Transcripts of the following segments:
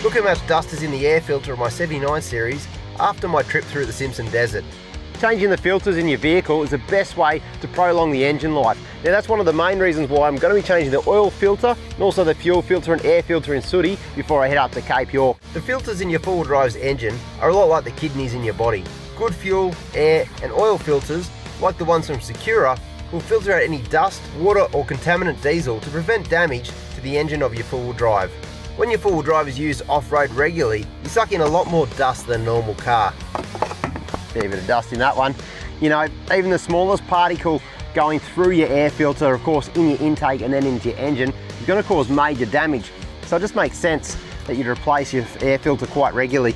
Look how much dust is in the air filter of my 79 series after my trip through the Simpson Desert. Changing the filters in your vehicle is the best way to prolong the engine life. Now that's one of the main reasons why I'm going to be changing the oil filter and also the fuel filter and air filter in Sooty before I head up to Cape York. The filters in your four-wheel drive's engine are a lot like the kidneys in your body. Good fuel, air and oil filters, like the ones from Sakura, will filter out any dust, water or contaminant diesel to prevent damage to the engine of your four-wheel drive. When your four-wheel drive is used off-road regularly, you suck in a lot more dust than a normal car. Fair bit of dust in that one. You know, even the smallest particle going through your air filter, of course, in your intake and then into your engine, is going to cause major damage. So it just makes sense that you'd replace your air filter quite regularly.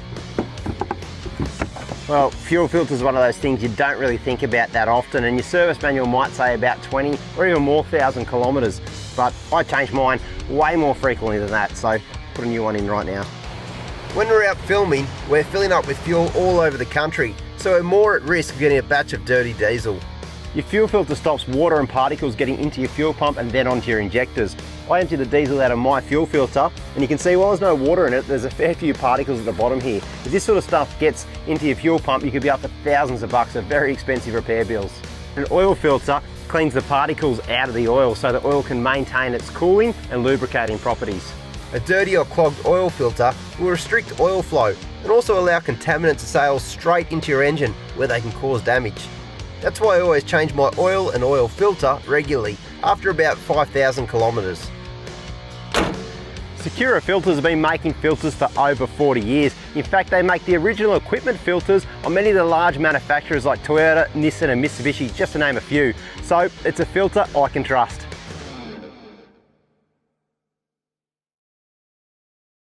Well, fuel filter is one of those things you don't really think about that often, and your service manual might say about 20 or even more thousand kilometres, but I change mine way more frequently than that, so put a new one in right now. When we're out filming, we're filling up with fuel all over the country, so we're more at risk of getting a batch of dirty diesel. Your fuel filter stops water and particles getting into your fuel pump and then onto your injectors. I empty the diesel out of my fuel filter, and you can see while there's no water in it, there's a fair few particles at the bottom here. If this sort of stuff gets into your fuel pump, you could be up to thousands of bucks of very expensive repair bills. An oil filter cleans the particles out of the oil so the oil can maintain its cooling and lubricating properties. A dirty or clogged oil filter will restrict oil flow and also allow contaminants to sail straight into your engine where they can cause damage. That's why I always change my oil and oil filter regularly after about 5,000 kilometres. Sakura Filters have been making filters for over 40 years. In fact, they make the original equipment filters on many of the large manufacturers like Toyota, Nissan and Mitsubishi, just to name a few. So it's a filter I can trust.